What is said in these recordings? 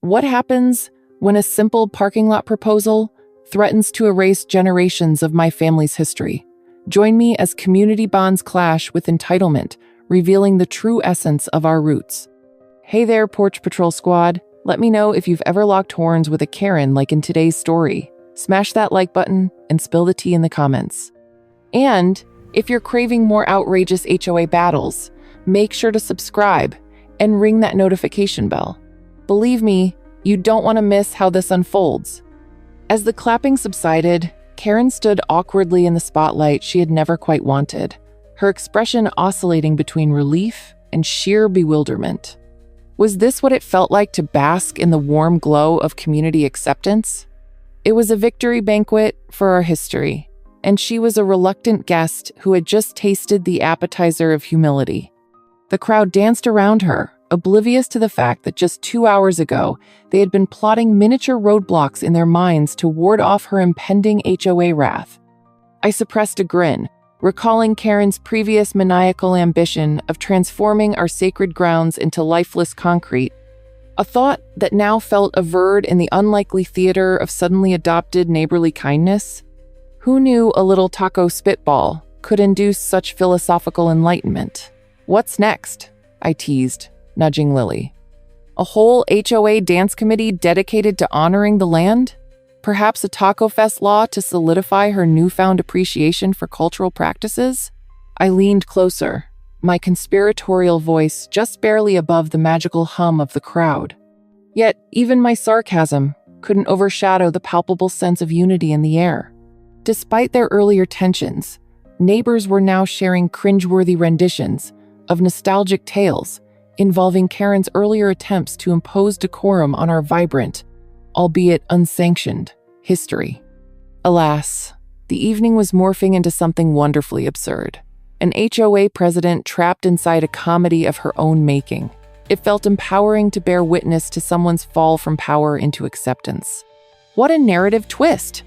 What happens when a simple parking lot proposal threatens to erase generations of my family's history? Join me as community bonds clash with entitlement, revealing the true essence of our roots. Hey there, Porch Patrol Squad. Let me know if you've ever locked horns with a Karen like in today's story. Smash that like button and spill the tea in the comments. And if you're craving more outrageous HOA battles, make sure to subscribe and ring that notification bell. Believe me, you don't want to miss how this unfolds. As the clapping subsided, Karen stood awkwardly in the spotlight she had never quite wanted, her expression oscillating between relief and sheer bewilderment. Was this what it felt like to bask in the warm glow of community acceptance? It was a victory banquet for our history, and she was a reluctant guest who had just tasted the appetizer of humility. The crowd danced around her, oblivious to the fact that just 2 hours ago, they had been plotting miniature roadblocks in their minds to ward off her impending HOA wrath. I suppressed a grin, recalling Karen's previous maniacal ambition of transforming our sacred grounds into lifeless concrete, a thought that now felt averred in the unlikely theater of suddenly adopted neighborly kindness. Who knew a little taco spitball could induce such philosophical enlightenment? What's next? I teased, nudging Lily. A whole HOA dance committee dedicated to honoring the land? Perhaps a Taco Fest law to solidify her newfound appreciation for cultural practices? I leaned closer, my conspiratorial voice just barely above the magical hum of the crowd. Yet, even my sarcasm couldn't overshadow the palpable sense of unity in the air. Despite their earlier tensions, neighbors were now sharing cringeworthy renditions of nostalgic tales involving Karen's earlier attempts to impose decorum on our vibrant, albeit unsanctioned, history. Alas, the evening was morphing into something wonderfully absurd. An HOA president trapped inside a comedy of her own making. It felt empowering to bear witness to someone's fall from power into acceptance. What a narrative twist!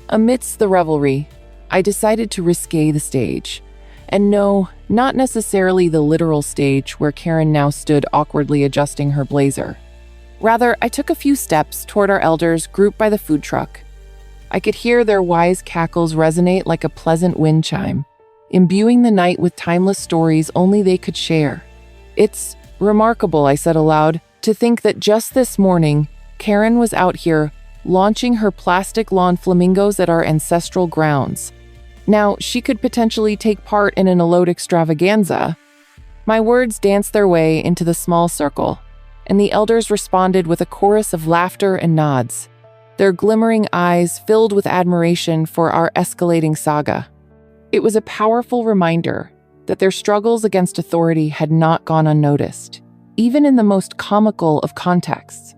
Amidst the revelry, I decided to risque the stage. And no, not necessarily the literal stage where Karen now stood awkwardly adjusting her blazer. Rather, I took a few steps toward our elders grouped by the food truck. I could hear their wise cackles resonate like a pleasant wind chime, imbuing the night with timeless stories only they could share. It's remarkable, I said aloud, to think that just this morning, Karen was out here launching her plastic lawn flamingos at our ancestral grounds. Now, she could potentially take part in an elote extravaganza. My words danced their way into the small circle, and the elders responded with a chorus of laughter and nods, their glimmering eyes filled with admiration for our escalating saga. It was a powerful reminder that their struggles against authority had not gone unnoticed, even in the most comical of contexts.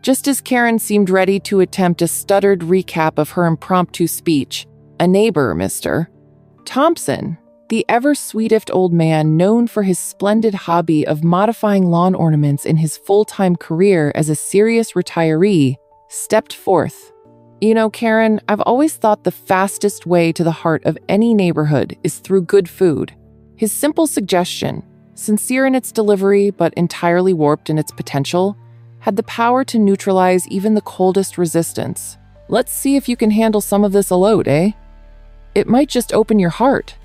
Just as Karen seemed ready to attempt a stuttered recap of her impromptu speech, a neighbor, Mr. Thompson, the ever-sweetest old man known for his splendid hobby of modifying lawn ornaments in his full-time career as a serious retiree, stepped forth. You know, Karen, I've always thought the fastest way to the heart of any neighborhood is through good food. His simple suggestion, sincere in its delivery but entirely warped in its potential, had the power to neutralize even the coldest resistance. Let's see if you can handle some of this elote, eh? It might just open your heart.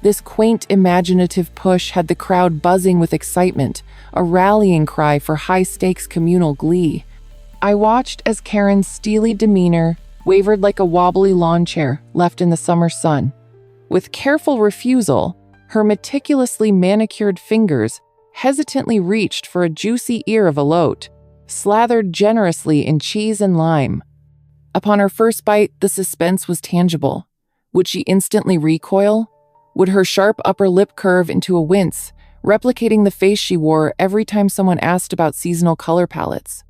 This quaint, imaginative push had the crowd buzzing with excitement, a rallying cry for high-stakes communal glee. I watched as Karen's steely demeanor wavered like a wobbly lawn chair left in the summer sun. With careful refusal, her meticulously manicured fingers hesitantly reached for a juicy ear of elote, slathered generously in cheese and lime. Upon her first bite, the suspense was tangible. Would she instantly recoil? Would her sharp upper lip curve into a wince, replicating the face she wore every time someone asked about seasonal color palettes?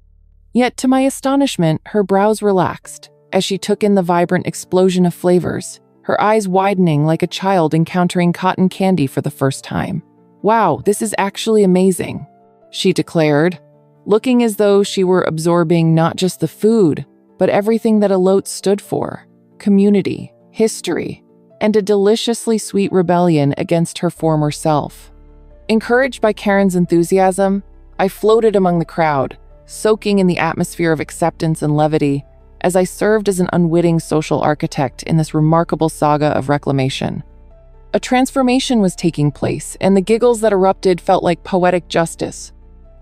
Yet, to my astonishment, her brows relaxed as she took in the vibrant explosion of flavors, her eyes widening like a child encountering cotton candy for the first time. "Wow, this is actually amazing," she declared, looking as though she were absorbing not just the food, but everything that elote stood for: community, history, and a deliciously sweet rebellion against her former self. Encouraged by Karen's enthusiasm, I floated among the crowd, soaking in the atmosphere of acceptance and levity, as I served as an unwitting social architect in this remarkable saga of reclamation. A transformation was taking place, and the giggles that erupted felt like poetic justice.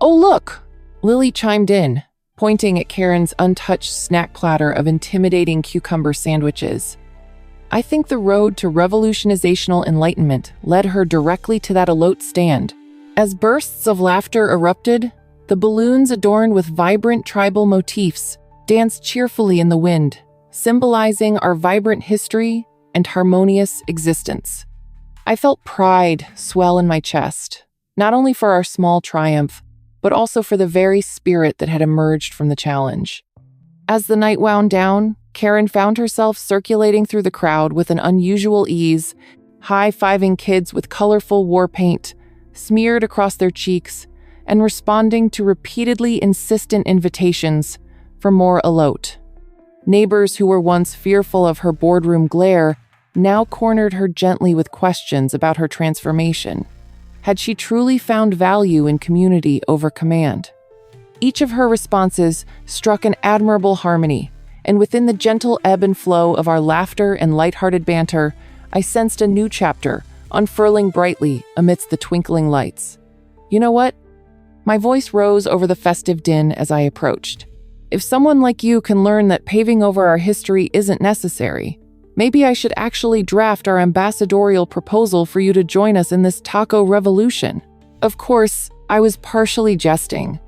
"Oh, look!" Lily chimed in, pointing at Karen's untouched snack platter of intimidating cucumber sandwiches. I think the road to revolutionizational enlightenment led her directly to that elote stand. As bursts of laughter erupted, the balloons adorned with vibrant tribal motifs danced cheerfully in the wind, symbolizing our vibrant history and harmonious existence. I felt pride swell in my chest, not only for our small triumph, but also for the very spirit that had emerged from the challenge. As the night wound down, Karen found herself circulating through the crowd with an unusual ease, high-fiving kids with colorful war paint smeared across their cheeks, and responding to repeatedly insistent invitations for more elote. Neighbors who were once fearful of her boardroom glare now cornered her gently with questions about her transformation. Had she truly found value in community over command? Each of her responses struck an admirable harmony, and within the gentle ebb and flow of our laughter and lighthearted banter, I sensed a new chapter unfurling brightly amidst the twinkling lights. You know what? My voice rose over the festive din as I approached. If someone like you can learn that paving over our history isn't necessary, maybe I should actually draft our ambassadorial proposal for you to join us in this taco revolution. Of course, I was partially jesting,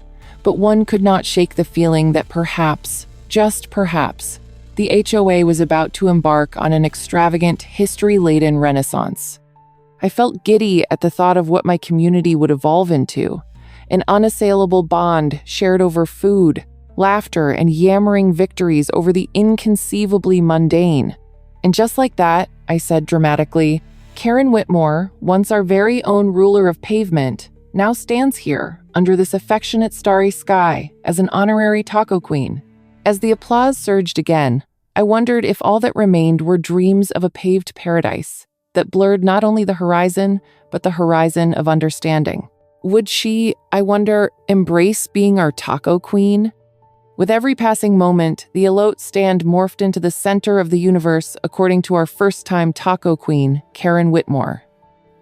but one could not shake the feeling that perhaps, just perhaps, the HOA was about to embark on an extravagant, history-laden renaissance. I felt giddy at the thought of what my community would evolve into, an unassailable bond shared over food, laughter, and yammering victories over the inconceivably mundane. And just like that, I said dramatically, Karen Whitmore, once our very own ruler of pavement, now stands here under this affectionate starry sky as an honorary taco queen. As the applause surged again, I wondered if all that remained were dreams of a paved paradise that blurred not only the horizon, but the horizon of understanding. Would she, I wonder, embrace being our taco queen? With every passing moment, the elote stand morphed into the center of the universe according to our first-time taco queen, Karen Whitmore.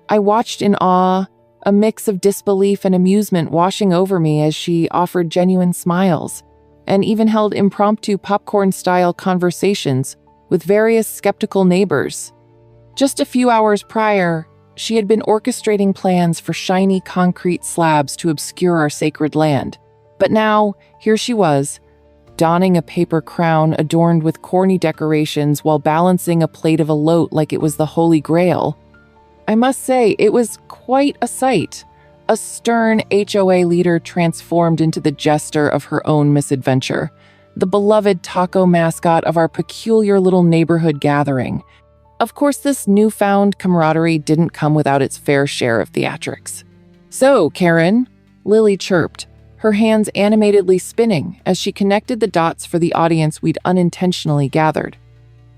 I watched in awe, a mix of disbelief and amusement washing over me as she offered genuine smiles, and even held impromptu popcorn-style conversations with various skeptical neighbors. Just a few hours prior, she had been orchestrating plans for shiny concrete slabs to obscure our sacred land. But now, here she was, donning a paper crown adorned with corny decorations while balancing a plate of elote like it was the Holy Grail. I must say, it was quite a sight. A stern HOA leader transformed into the jester of her own misadventure, the beloved taco mascot of our peculiar little neighborhood gathering. Of course, this newfound camaraderie didn't come without its fair share of theatrics. "So, Karen," Lily chirped, her hands animatedly spinning as she connected the dots for the audience we'd unintentionally gathered.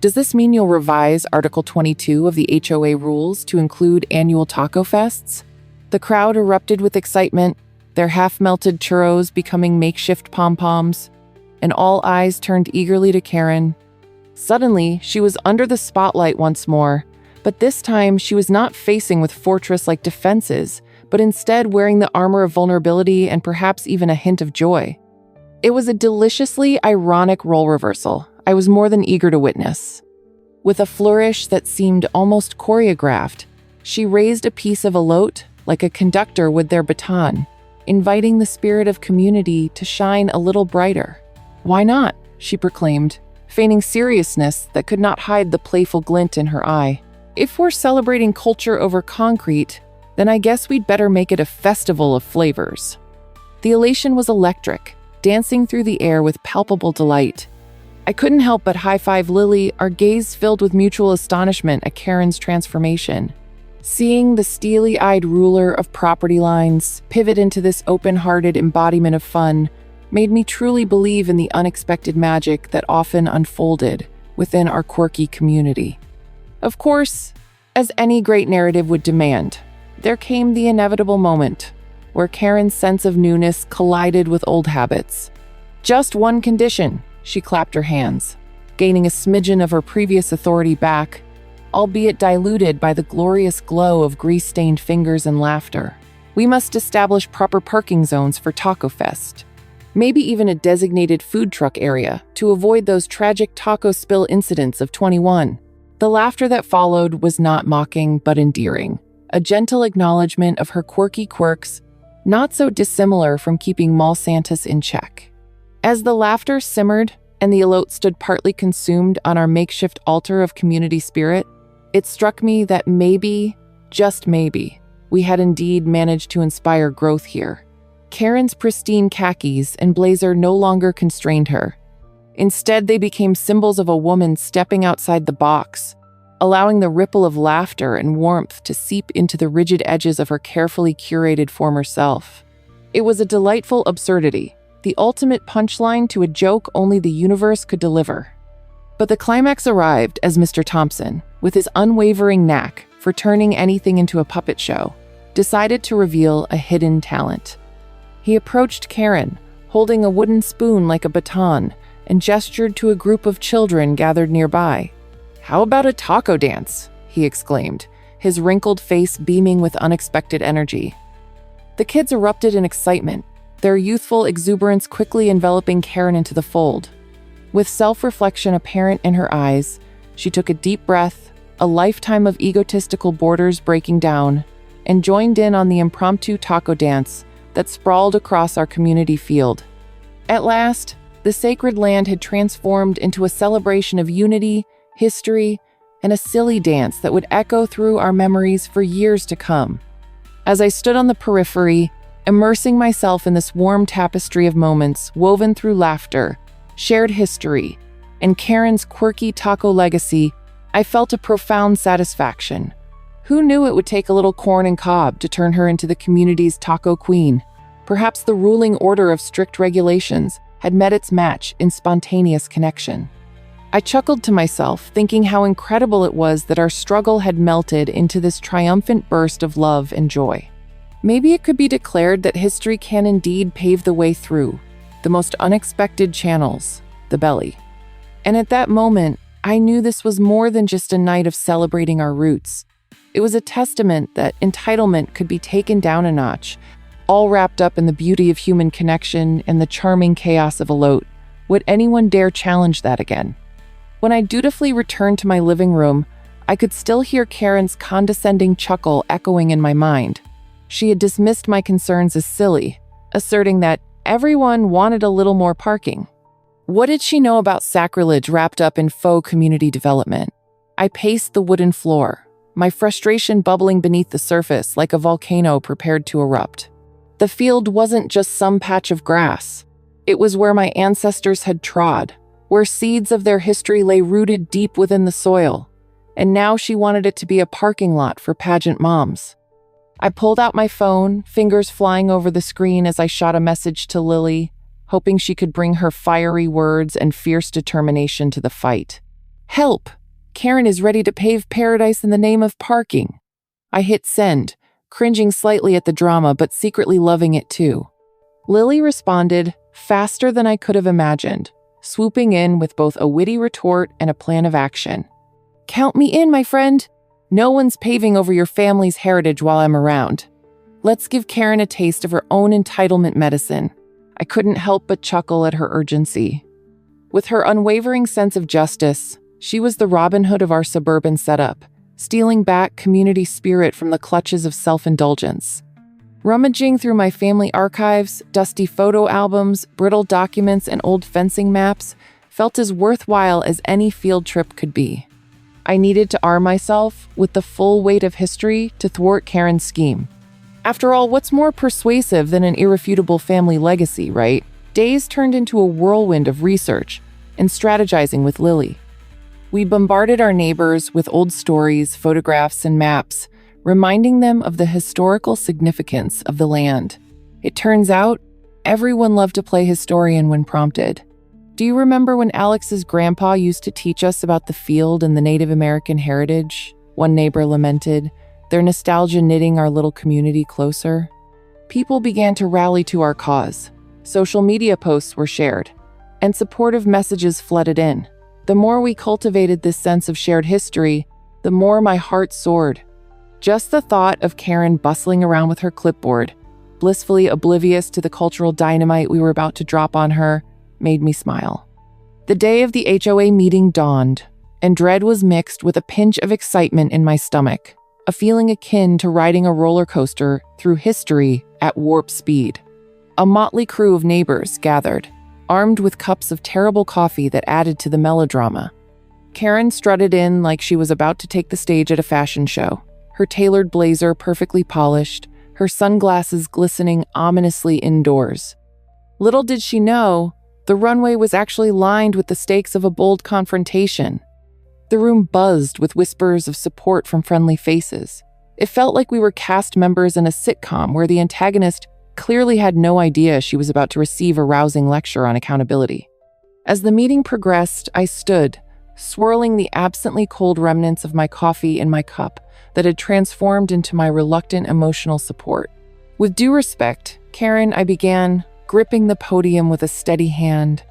"Does this mean you'll revise Article 22 of the HOA rules to include annual taco fests?" The crowd erupted with excitement, their half-melted churros becoming makeshift pom-poms, and all eyes turned eagerly to Karen. Suddenly, she was under the spotlight once more, but this time she was not facing with fortress-like defenses, but instead wearing the armor of vulnerability and perhaps even a hint of joy. It was a deliciously ironic role reversal I was more than eager to witness. With a flourish that seemed almost choreographed, she raised a piece of elote like a conductor would their baton, inviting the spirit of community to shine a little brighter. "Why not?" she proclaimed, feigning seriousness that could not hide the playful glint in her eye. "If we're celebrating culture over concrete, then I guess we'd better make it a festival of flavors." The elation was electric, dancing through the air with palpable delight. I couldn't help but high-five Lily, our gaze filled with mutual astonishment at Karen's transformation. Seeing the steely-eyed ruler of property lines pivot into this open-hearted embodiment of fun made me truly believe in the unexpected magic that often unfolded within our quirky community. Of course, as any great narrative would demand, there came the inevitable moment where Karen's sense of newness collided with old habits. Just one condition, she clapped her hands, gaining a smidgen of her previous authority back, albeit diluted by the glorious glow of grease-stained fingers and laughter. We must establish proper parking zones for Taco Fest. Maybe even a designated food truck area to avoid those tragic taco spill incidents of 21. The laughter that followed was not mocking but endearing, a gentle acknowledgement of her quirky quirks, not so dissimilar from keeping Mall Santas in check. As the laughter simmered and the elote stood partly consumed on our makeshift altar of community spirit, it struck me that maybe, just maybe, we had indeed managed to inspire growth here. Karen's pristine khakis and blazer no longer constrained her. Instead, they became symbols of a woman stepping outside the box, allowing the ripple of laughter and warmth to seep into the rigid edges of her carefully curated former self. It was a delightful absurdity, the ultimate punchline to a joke only the universe could deliver. But the climax arrived as Mr. Thompson, with his unwavering knack for turning anything into a puppet show, decided to reveal a hidden talent. He approached Karen, holding a wooden spoon like a baton, and gestured to a group of children gathered nearby. "How about a taco dance?" he exclaimed, his wrinkled face beaming with unexpected energy. The kids erupted in excitement, their youthful exuberance quickly enveloping Karen into the fold. With self-reflection apparent in her eyes, she took a deep breath, a lifetime of egotistical borders breaking down, and joined in on the impromptu taco dance that sprawled across our community field. At last, the sacred land had transformed into a celebration of unity, history, and a silly dance that would echo through our memories for years to come. As I stood on the periphery, immersing myself in this warm tapestry of moments woven through laughter, shared history, and Karen's quirky taco legacy, I felt a profound satisfaction. Who knew it would take a little corn and cob to turn her into the community's taco queen? Perhaps the ruling order of strict regulations had met its match in spontaneous connection. I chuckled to myself, thinking how incredible it was that our struggle had melted into this triumphant burst of love and joy. Maybe it could be declared that history can indeed pave the way through the most unexpected channels, the belly. And at that moment, I knew this was more than just a night of celebrating our roots. It was a testament that entitlement could be taken down a notch, all wrapped up in the beauty of human connection and the charming chaos of elote. Would anyone dare challenge that again? When I dutifully returned to my living room, I could still hear Karen's condescending chuckle echoing in my mind. She had dismissed my concerns as silly, asserting that everyone wanted a little more parking. What did she know about sacrilege wrapped up in faux community development? I paced the wooden floor, my frustration bubbling beneath the surface like a volcano prepared to erupt. The field wasn't just some patch of grass. It was where my ancestors had trod, where seeds of their history lay rooted deep within the soil. And now she wanted it to be a parking lot for pageant moms. I pulled out my phone, fingers flying over the screen as I shot a message to Lily, hoping she could bring her fiery words and fierce determination to the fight. "Help! Karen is ready to pave paradise in the name of parking." I hit send, cringing slightly at the drama but secretly loving it too. Lily responded faster than I could have imagined, swooping in with both a witty retort and a plan of action. "Count me in, my friend. No one's paving over your family's heritage while I'm around. Let's give Karen a taste of her own entitlement medicine." I couldn't help but chuckle at her urgency. With her unwavering sense of justice, she was the Robin Hood of our suburban setup, stealing back community spirit from the clutches of self-indulgence. Rummaging through my family archives, dusty photo albums, brittle documents, and old fencing maps felt as worthwhile as any field trip could be. I needed to arm myself with the full weight of history to thwart Karen's scheme. After all, what's more persuasive than an irrefutable family legacy, right? Days turned into a whirlwind of research and strategizing with Lily. We bombarded our neighbors with old stories, photographs, and maps, reminding them of the historical significance of the land. It turns out, everyone loved to play historian when prompted. Do you remember when Alex's grandpa used to teach us about the field and the Native American heritage? One neighbor lamented, their nostalgia knitting our little community closer. People began to rally to our cause, Social media posts were shared, and supportive messages flooded in. The more we cultivated this sense of shared history, the more my heart soared. Just the thought of Karen bustling around with her clipboard, blissfully oblivious to the cultural dynamite we were about to drop on her, made me smile. The day of the HOA meeting dawned, and dread was mixed with a pinch of excitement in my stomach, a feeling akin to riding a roller coaster through history at warp speed. A motley crew of neighbors gathered, armed with cups of terrible coffee that added to the melodrama. Karen strutted in like she was about to take the stage at a fashion show, her tailored blazer perfectly polished, her sunglasses glistening ominously indoors. Little did she know, the runway was actually lined with the stakes of a bold confrontation. The room buzzed with whispers of support from friendly faces. It felt like we were cast members in a sitcom where the antagonist clearly had no idea she was about to receive a rousing lecture on accountability. As the meeting progressed, I stood, swirling the absently cold remnants of my coffee in my cup that had transformed into my reluctant emotional support. With due respect, Karen, I began, gripping the podium with a steady hand.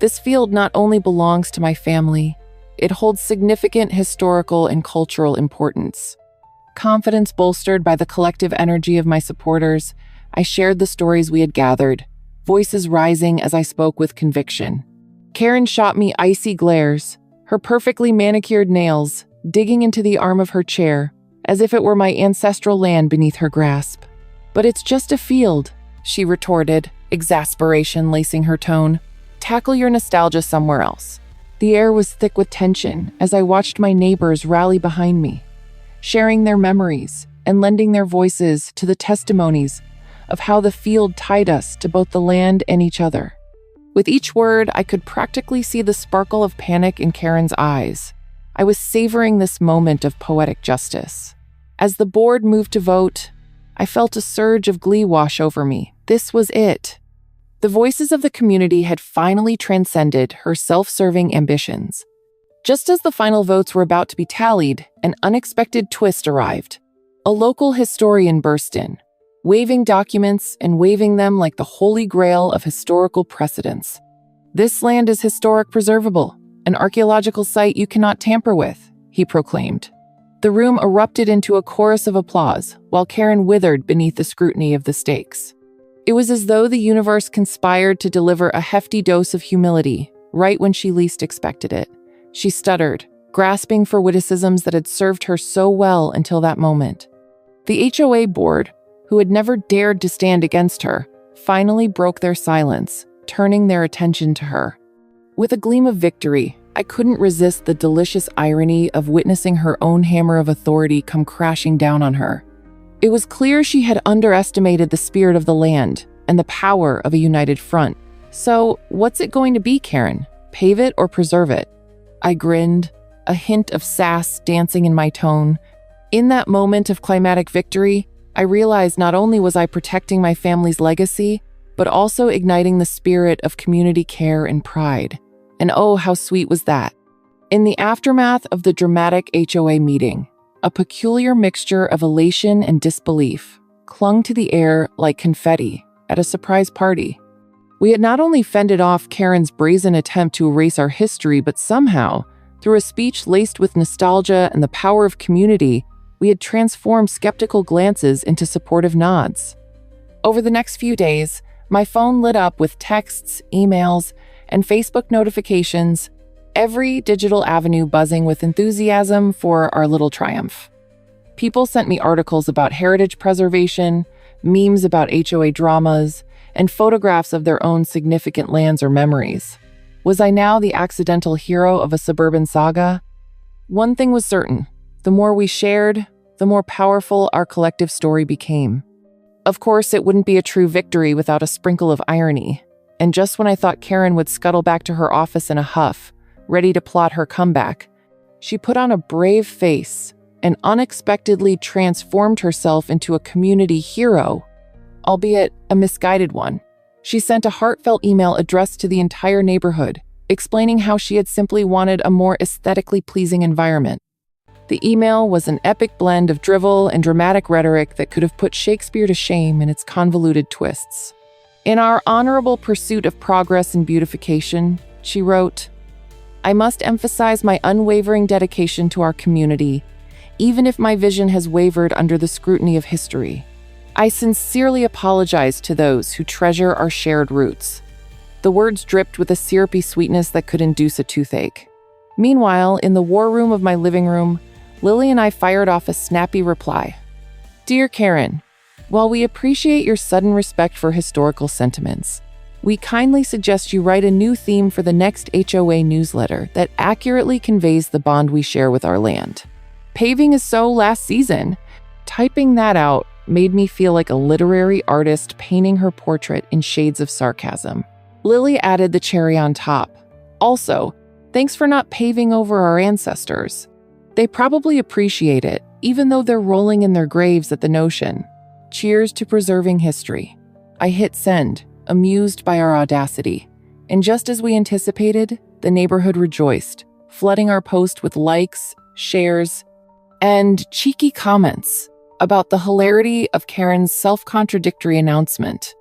This field not only belongs to my family, it holds significant historical and cultural importance. Confidence bolstered by the collective energy of my supporters, I shared the stories we had gathered, voices rising as I spoke with conviction. Karen shot me icy glares, her perfectly manicured nails digging into the arm of her chair, as if it were my ancestral land beneath her grasp. "But it's just a field," she retorted, exasperation lacing her tone. "Tackle your nostalgia somewhere else." The air was thick with tension as I watched my neighbors rally behind me, sharing their memories and lending their voices to the testimonies of how the field tied us to both the land and each other. With each word, I could practically see the sparkle of panic in Karen's eyes. I was savoring this moment of poetic justice. As the board moved to vote, I felt a surge of glee wash over me. This was it. The voices of the community had finally transcended her self-serving ambitions. Just as the final votes were about to be tallied, an unexpected twist arrived. A local historian burst in, waving documents and waving them like the holy grail of historical precedents. "This land is historic preservable, an archaeological site you cannot tamper with," he proclaimed. The room erupted into a chorus of applause, while Karen withered beneath the scrutiny of the stakes. It was as though the universe conspired to deliver a hefty dose of humility, right when she least expected it. She stuttered, grasping for witticisms that had served her so well until that moment. The HOA board, who had never dared to stand against her, finally broke their silence, turning their attention to her. With a gleam of victory, I couldn't resist the delicious irony of witnessing her own hammer of authority come crashing down on her. It was clear she had underestimated the spirit of the land and the power of a united front. "So, what's it going to be, Karen? Pave it or preserve it?" I grinned, a hint of sass dancing in my tone. In that moment of climatic victory, I realized not only was I protecting my family's legacy, but also igniting the spirit of community care and pride. And oh, how sweet was that? In the aftermath of the dramatic HOA meeting, a peculiar mixture of elation and disbelief clung to the air like confetti at a surprise party. We had not only fended off Karen's brazen attempt to erase our history, but somehow, through a speech laced with nostalgia and the power of community, we had transformed skeptical glances into supportive nods. Over the next few days, my phone lit up with texts, emails, and Facebook notifications, every digital avenue buzzing with enthusiasm for our little triumph. People sent me articles about heritage preservation, memes about HOA dramas, and photographs of their own significant lands or memories. Was I now the accidental hero of a suburban saga? One thing was certain: the more we shared, the more powerful our collective story became. Of course, it wouldn't be a true victory without a sprinkle of irony. And just when I thought Karen would scuttle back to her office in a huff, ready to plot her comeback, she put on a brave face and unexpectedly transformed herself into a community hero, albeit a misguided one. She sent a heartfelt email addressed to the entire neighborhood, explaining how she had simply wanted a more aesthetically pleasing environment. The email was an epic blend of drivel and dramatic rhetoric that could have put Shakespeare to shame in its convoluted twists. In our honorable pursuit of progress and beautification, she wrote, I must emphasize my unwavering dedication to our community, even if my vision has wavered under the scrutiny of history. I sincerely apologize to those who treasure our shared roots. The words dripped with a syrupy sweetness that could induce a toothache. Meanwhile, in the war room of my living room, Lily and I fired off a snappy reply. Dear Karen, while we appreciate your sudden respect for historical sentiments, we kindly suggest you write a new theme for the next HOA newsletter that accurately conveys the bond we share with our land. Paving is so last season. Typing that out made me feel like a literary artist painting her portrait in shades of sarcasm. Lily added the cherry on top. Also, thanks for not paving over our ancestors. They probably appreciate it, even though they're rolling in their graves at the notion. Cheers to preserving history. I hit send, amused by our audacity. And just as we anticipated, the neighborhood rejoiced, flooding our post with likes, shares, and cheeky comments about the hilarity of Karen's self-contradictory announcement.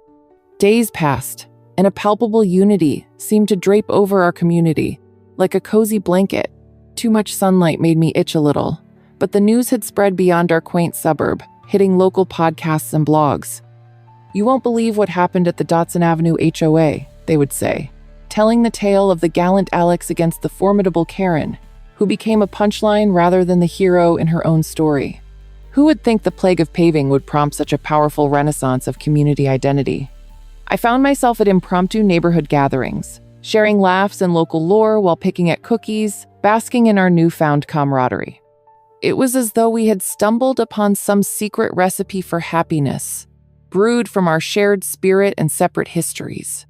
Days passed, and a palpable unity seemed to drape over our community, like a cozy blanket. Too much sunlight made me itch a little, but the news had spread beyond our quaint suburb, hitting local podcasts and blogs. You won't believe what happened at the Dotson Avenue HOA, they would say, telling the tale of the gallant Alex against the formidable Karen, who became a punchline rather than the hero in her own story. Who would think the plague of paving would prompt such a powerful renaissance of community identity? I found myself at impromptu neighborhood gatherings, sharing laughs and local lore while picking at cookies, basking in our newfound camaraderie. It was as though we had stumbled upon some secret recipe for happiness, brewed from our shared spirit and separate histories.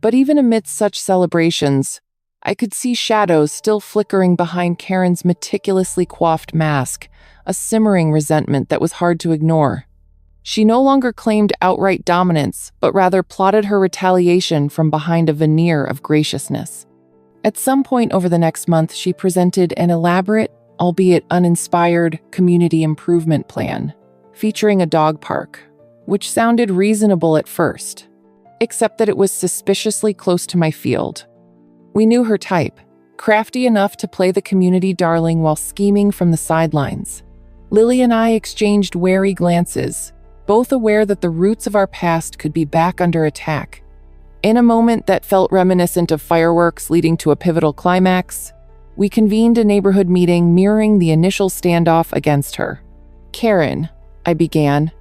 But even amidst such celebrations, I could see shadows still flickering behind Karen's meticulously coiffed mask, a simmering resentment that was hard to ignore. She no longer claimed outright dominance, but rather plotted her retaliation from behind a veneer of graciousness. At some point over the next month, she presented an elaborate, albeit uninspired, community improvement plan, featuring a dog park, which sounded reasonable at first, except that it was suspiciously close to my field. We knew her type, crafty enough to play the community darling while scheming from the sidelines. Lily and I exchanged wary glances, both aware that the roots of our past could be back under attack. In a moment that felt reminiscent of fireworks leading to a pivotal climax, we convened a neighborhood meeting mirroring the initial standoff against her. Karen, I began,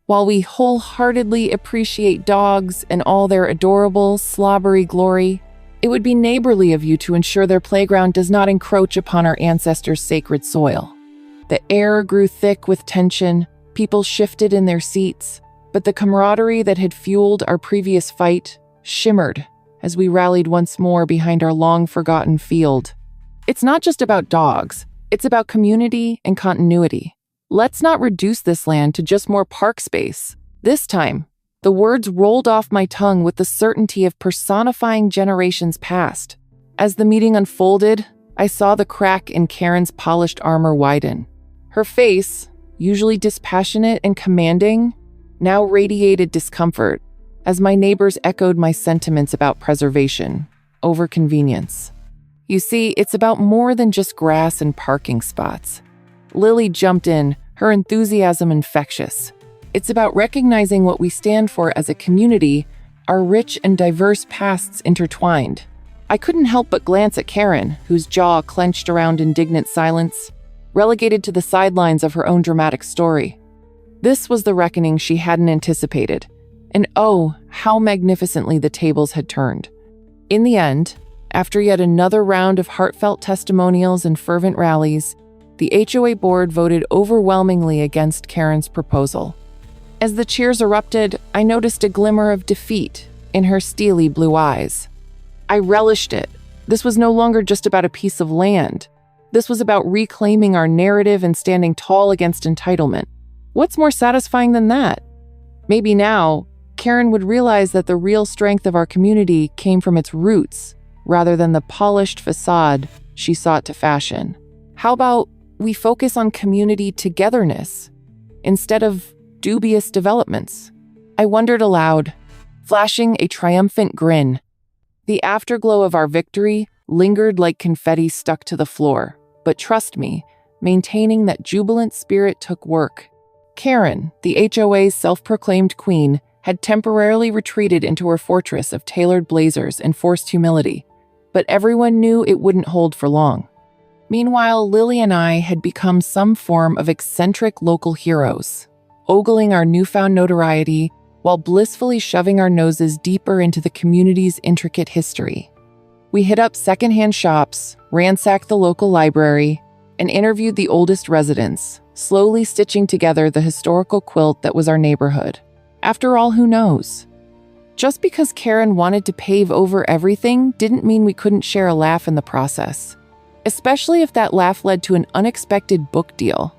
while we wholeheartedly appreciate dogs and all their adorable, slobbery glory, it would be neighborly of you to ensure their playground does not encroach upon our ancestors' sacred soil. The air grew thick with tension, people shifted in their seats, but the camaraderie that had fueled our previous fight shimmered as we rallied once more behind our long-forgotten field. It's not just about dogs, it's about community and continuity. Let's not reduce this land to just more park space. This time, the words rolled off my tongue with the certainty of personifying generations past. As the meeting unfolded, I saw the crack in Karen's polished armor widen. Her face, usually dispassionate and commanding, now radiated discomfort as my neighbors echoed my sentiments about preservation over convenience. You see, it's about more than just grass and parking spots. Lily jumped in, her enthusiasm infectious. It's about recognizing what we stand for as a community, our rich and diverse pasts intertwined. I couldn't help but glance at Karen, whose jaw clenched around indignant silence, relegated to the sidelines of her own dramatic story. This was the reckoning she hadn't anticipated, and oh, how magnificently the tables had turned. In the end, after yet another round of heartfelt testimonials and fervent rallies, the HOA board voted overwhelmingly against Karen's proposal. As the cheers erupted, I noticed a glimmer of defeat in her steely blue eyes. I relished it. This was no longer just about a piece of land. This was about reclaiming our narrative and standing tall against entitlement. What's more satisfying than that? Maybe now, Karen would realize that the real strength of our community came from its roots, rather than the polished facade she sought to fashion. How about we focus on community togetherness instead of dubious developments? I wondered aloud, flashing a triumphant grin. The afterglow of our victory lingered like confetti stuck to the floor, but trust me, maintaining that jubilant spirit took work. Karen, the HOA's self-proclaimed queen, had temporarily retreated into her fortress of tailored blazers and forced humility, but everyone knew it wouldn't hold for long. Meanwhile, Lily and I had become some form of eccentric local heroes, ogling our newfound notoriety while blissfully shoving our noses deeper into the community's intricate history. We hit up secondhand shops, ransacked the local library, and interviewed the oldest residents, slowly stitching together the historical quilt that was our neighborhood. After all, who knows? Just because Karen wanted to pave over everything didn't mean we couldn't share a laugh in the process, especially if that laugh led to an unexpected book deal.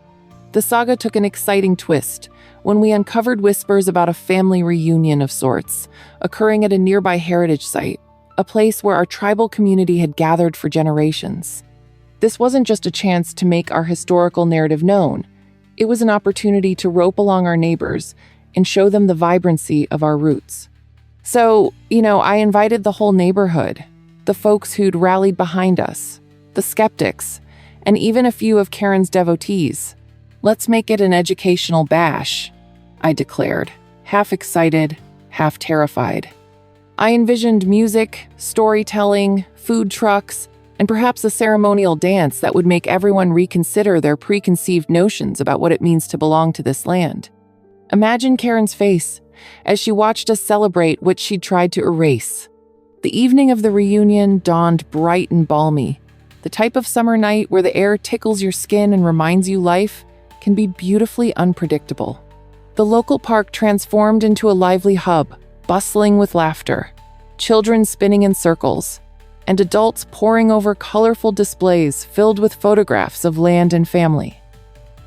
The saga took an exciting twist when we uncovered whispers about a family reunion of sorts occurring at a nearby heritage site, a place where our tribal community had gathered for generations. This wasn't just a chance to make our historical narrative known. It was an opportunity to rope along our neighbors and show them the vibrancy of our roots. So, I invited the whole neighborhood, the folks who'd rallied behind us, the skeptics, and even a few of Karen's devotees. Let's make it an educational bash, I declared, half excited, half terrified. I envisioned music, storytelling, food trucks, and perhaps a ceremonial dance that would make everyone reconsider their preconceived notions about what it means to belong to this land. Imagine Karen's face as she watched us celebrate what she'd tried to erase. The evening of the reunion dawned bright and balmy. The type of summer night where the air tickles your skin and reminds you life can be beautifully unpredictable. The local park transformed into a lively hub, bustling with laughter, children spinning in circles, and adults poring over colorful displays filled with photographs of land and family.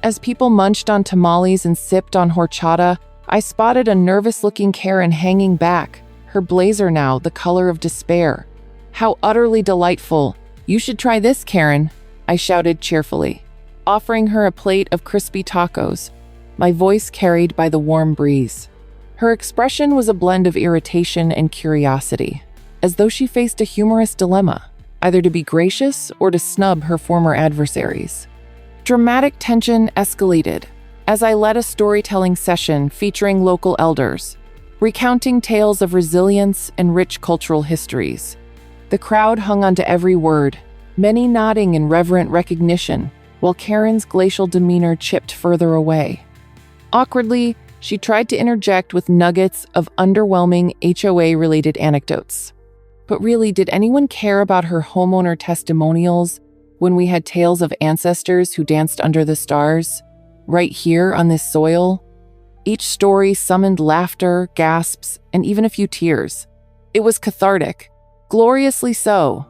As people munched on tamales and sipped on horchata, I spotted a nervous-looking Karen hanging back, her blazer now the color of despair. How utterly delightful! You should try this, Karen, I shouted cheerfully, offering her a plate of crispy tacos, my voice carried by the warm breeze. Her expression was a blend of irritation and curiosity, as though she faced a humorous dilemma, either to be gracious or to snub her former adversaries. Dramatic tension escalated as I led a storytelling session featuring local elders, recounting tales of resilience and rich cultural histories. The crowd hung onto every word, many nodding in reverent recognition, while Karen's glacial demeanor chipped further away. Awkwardly, she tried to interject with nuggets of underwhelming HOA-related anecdotes. But really, did anyone care about her homeowner testimonials when we had tales of ancestors who danced under the stars, right here on this soil? Each story summoned laughter, gasps, and even a few tears. It was cathartic, gloriously so.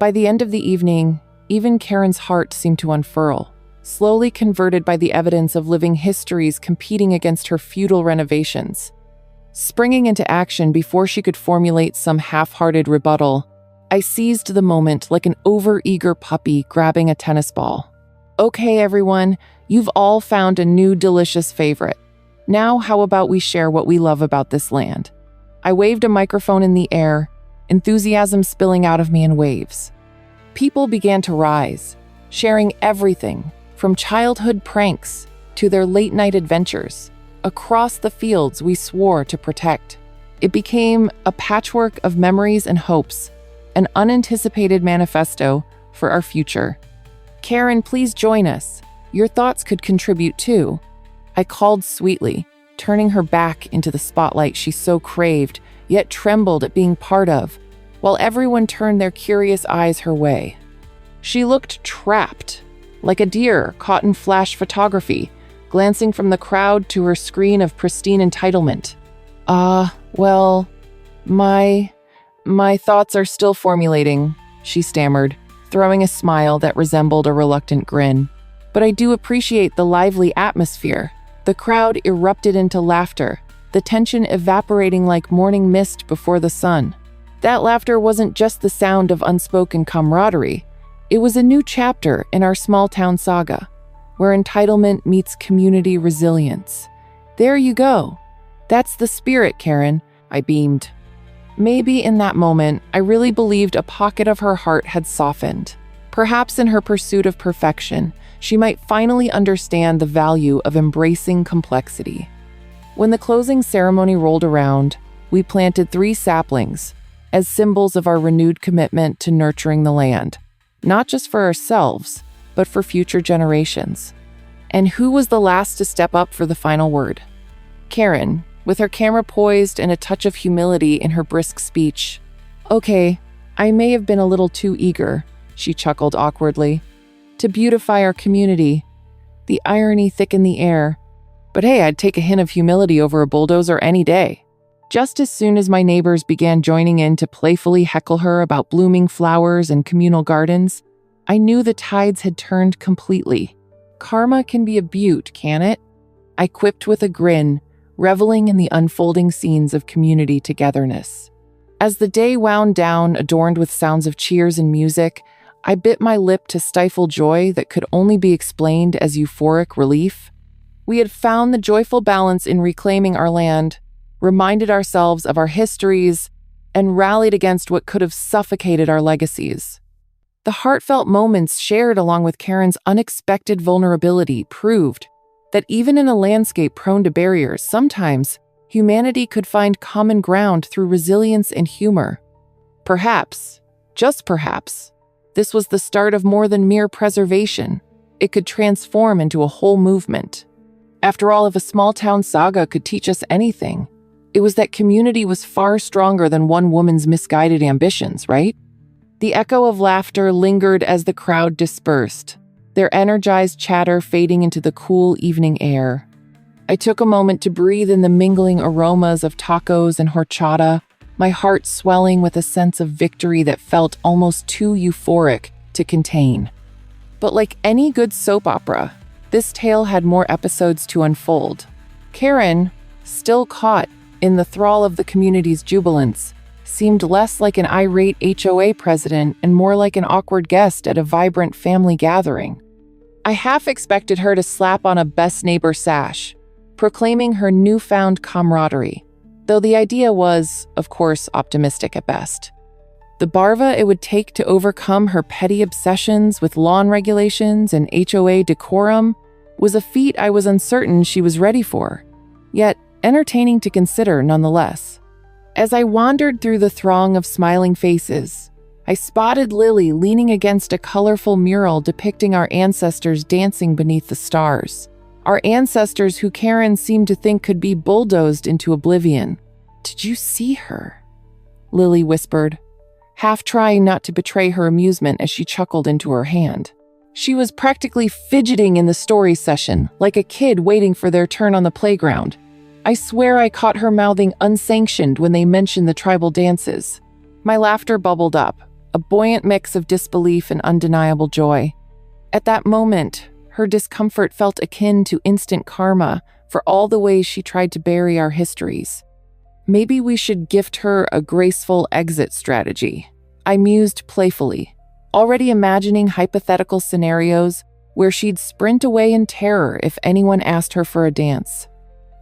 By the end of the evening, even Karen's heart seemed to unfurl, slowly converted by the evidence of living histories competing against her feudal renovations. Springing into action before she could formulate some half-hearted rebuttal, I seized the moment like an over-eager puppy grabbing a tennis ball. Okay, everyone, you've all found a new delicious favorite. Now, how about we share what we love about this land? I waved a microphone in the air, enthusiasm spilling out of me in waves. People began to rise, sharing everything from childhood pranks to their late-night adventures across the fields we swore to protect. It became a patchwork of memories and hopes, an unanticipated manifesto for our future. Karen, please join us. Your thoughts could contribute too. I called sweetly, turning her back into the spotlight she so craved, yet trembled at being part of, while everyone turned their curious eyes her way. She looked trapped, like a deer caught in flash photography, glancing from the crowd to her screen of pristine entitlement. Well, my thoughts are still formulating, she stammered, throwing a smile that resembled a reluctant grin. But I do appreciate the lively atmosphere. The crowd erupted into laughter, the tension evaporating like morning mist before the sun. That laughter wasn't just the sound of unspoken camaraderie. It was a new chapter in our small-town saga, where entitlement meets community resilience. There you go. That's the spirit, Karen, I beamed, Maybe in that moment, I really believed a pocket of her heart had softened. Perhaps in her pursuit of perfection, she might finally understand the value of embracing complexity. When the closing ceremony rolled around, we planted 3 saplings as symbols of our renewed commitment to nurturing the land, not just for ourselves, but for future generations. And who was the last to step up for the final word? Karen, with her camera poised and a touch of humility in her brisk speech. "Okay, I may have been a little too eager," she chuckled awkwardly, "to beautify our community." The irony thick in the air. But hey, I'd take a hint of humility over a bulldozer any day. Just as soon as my neighbors began joining in to playfully heckle her about blooming flowers and communal gardens, I knew the tides had turned completely. Karma can be a beaut, can it? I quipped with a grin, reveling in the unfolding scenes of community togetherness. As the day wound down, adorned with sounds of cheers and music, I bit my lip to stifle joy that could only be explained as euphoric relief. We had found the joyful balance in reclaiming our land, reminded ourselves of our histories, and rallied against what could have suffocated our legacies. The heartfelt moments shared along with Karen's unexpected vulnerability proved that even in a landscape prone to barriers, sometimes humanity could find common ground through resilience and humor. Perhaps, just perhaps, this was the start of more than mere preservation. It could transform into a whole movement. After all, if a small-town saga could teach us anything, it was that community was far stronger than one woman's misguided ambitions, right? The echo of laughter lingered as the crowd dispersed, their energized chatter fading into the cool evening air. I took a moment to breathe in the mingling aromas of tacos and horchata, my heart swelling with a sense of victory that felt almost too euphoric to contain. But like any good soap opera, this tale had more episodes to unfold. Karen, still caught in the thrall of the community's jubilance, seemed less like an irate HOA president and more like an awkward guest at a vibrant family gathering. I half expected her to slap on a best neighbor sash, proclaiming her newfound camaraderie, though the idea was, of course, optimistic at best. The barva it would take to overcome her petty obsessions with lawn regulations and HOA decorum was a feat I was uncertain she was ready for, yet entertaining to consider nonetheless. As I wandered through the throng of smiling faces, I spotted Lily leaning against a colorful mural depicting our ancestors dancing beneath the stars. Our ancestors who Karen seemed to think could be bulldozed into oblivion. "Did you see her?" Lily whispered, half trying not to betray her amusement as she chuckled into her hand. She was practically fidgeting in the story session, like a kid waiting for their turn on the playground. I swear I caught her mouthing unsanctioned when they mentioned the tribal dances. My laughter bubbled up, a buoyant mix of disbelief and undeniable joy. At that moment, her discomfort felt akin to instant karma for all the ways she tried to bury our histories. Maybe we should gift her a graceful exit strategy, I mused playfully, already imagining hypothetical scenarios where she'd sprint away in terror if anyone asked her for a dance.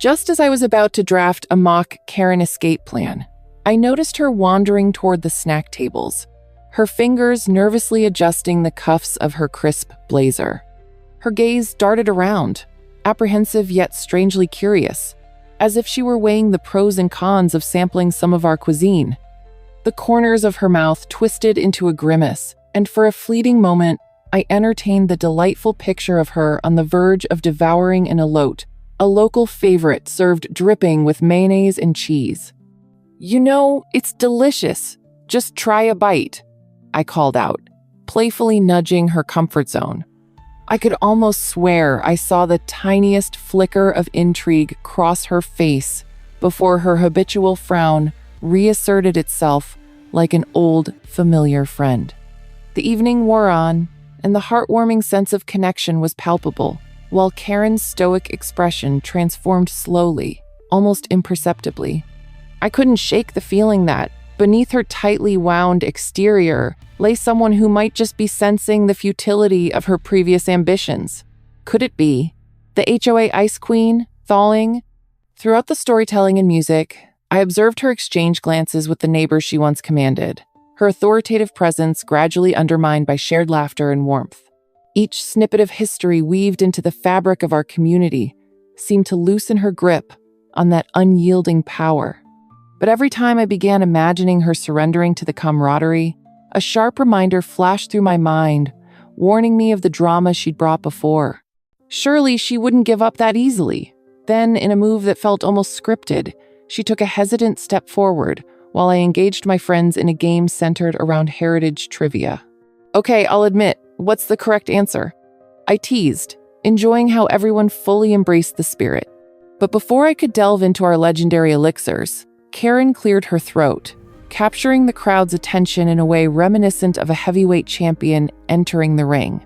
Just as I was about to draft a mock Karen escape plan, I noticed her wandering toward the snack tables, her fingers nervously adjusting the cuffs of her crisp blazer. Her gaze darted around, apprehensive yet strangely curious, as if she were weighing the pros and cons of sampling some of our cuisine. The corners of her mouth twisted into a grimace, and for a fleeting moment, I entertained the delightful picture of her on the verge of devouring an elote, a local favorite served dripping with mayonnaise and cheese. "You know, it's delicious. Just try a bite," I called out, playfully nudging her comfort zone. I could almost swear I saw the tiniest flicker of intrigue cross her face before her habitual frown reasserted itself like an old, familiar friend. The evening wore on, and the heartwarming sense of connection was palpable, while Karen's stoic expression transformed slowly, almost imperceptibly. I couldn't shake the feeling that, beneath her tightly wound exterior, lay someone who might just be sensing the futility of her previous ambitions. Could it be the HOA Ice Queen, thawing? Throughout the storytelling and music, I observed her exchange glances with the neighbors she once commanded, her authoritative presence gradually undermined by shared laughter and warmth. Each snippet of history weaved into the fabric of our community seemed to loosen her grip on that unyielding power. But every time I began imagining her surrendering to the camaraderie, a sharp reminder flashed through my mind, warning me of the drama she'd brought before. Surely she wouldn't give up that easily. Then, in a move that felt almost scripted, she took a hesitant step forward while I engaged my friends in a game centered around heritage trivia. Okay, I'll admit, what's the correct answer? I teased, enjoying how everyone fully embraced the spirit. But before I could delve into our legendary elixirs, Karen cleared her throat, capturing the crowd's attention in a way reminiscent of a heavyweight champion entering the ring.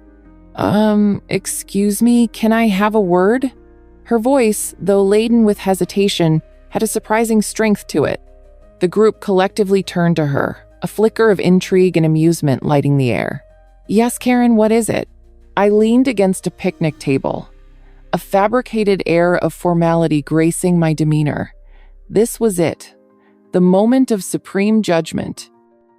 Excuse me, can I have a word? Her voice, though laden with hesitation, had a surprising strength to it. The group collectively turned to her, a flicker of intrigue and amusement lighting the air. Yes, Karen, what is it? I leaned against a picnic table, a fabricated air of formality gracing my demeanor. This was it, the moment of supreme judgment.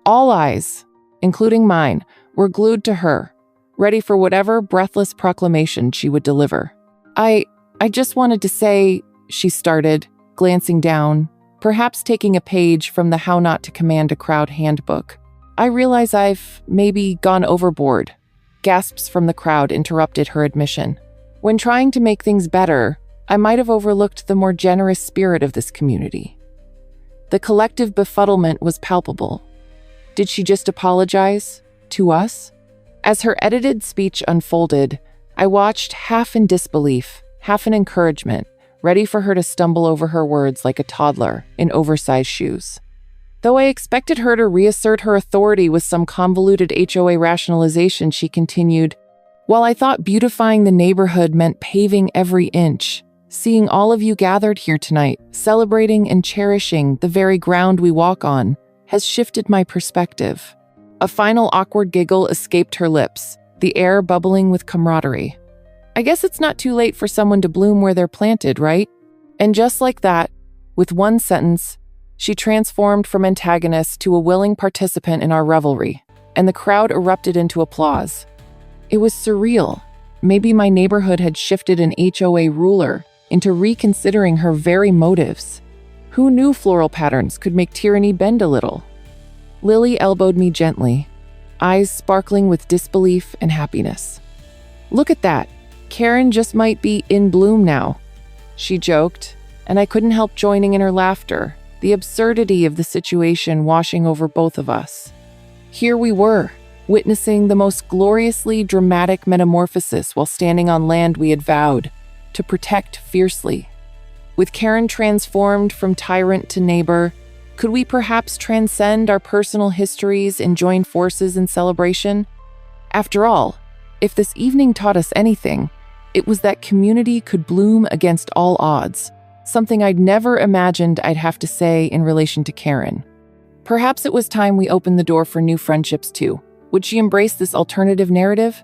All eyes, including mine, were glued to her, ready for whatever breathless proclamation she would deliver. I just wanted to say, she started, glancing down, perhaps taking a page from the How Not to Command a Crowd handbook. I realize I've maybe gone overboard. Gasps from the crowd interrupted her admission. When trying to make things better, I might have overlooked the more generous spirit of this community. The collective befuddlement was palpable. Did she just apologize? To us? As her edited speech unfolded, I watched half in disbelief, half in encouragement, ready for her to stumble over her words like a toddler in oversized shoes. Though I expected her to reassert her authority with some convoluted HOA rationalization, she continued, "While I thought beautifying the neighborhood meant paving every inch, seeing all of you gathered here tonight, celebrating and cherishing the very ground we walk on, has shifted my perspective." A final awkward giggle escaped her lips, the air bubbling with camaraderie. I guess it's not too late for someone to bloom where they're planted, right? And just like that, with one sentence, she transformed from antagonist to a willing participant in our revelry, and the crowd erupted into applause. It was surreal. Maybe my neighborhood had shifted an HOA ruler into reconsidering her very motives. Who knew floral patterns could make tyranny bend a little? Lily elbowed me gently, eyes sparkling with disbelief and happiness. "Look at that. Karen just might be in bloom now," she joked, and I couldn't help joining in her laughter, the absurdity of the situation washing over both of us. Here we were, witnessing the most gloriously dramatic metamorphosis while standing on land we had vowed to protect fiercely. With Karen transformed from tyrant to neighbor, could we perhaps transcend our personal histories and join forces in celebration? After all, if this evening taught us anything, it was that community could bloom against all odds, something I'd never imagined I'd have to say in relation to Karen. Perhaps it was time we opened the door for new friendships too. Would she embrace this alternative narrative?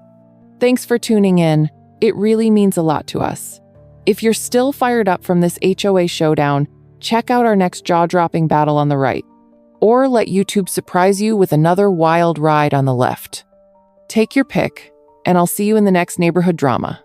Thanks for tuning in. It really means a lot to us. If you're still fired up from this HOA showdown, check out our next jaw-dropping battle on the right, or let YouTube surprise you with another wild ride on the left. Take your pick, and I'll see you in the next neighborhood drama.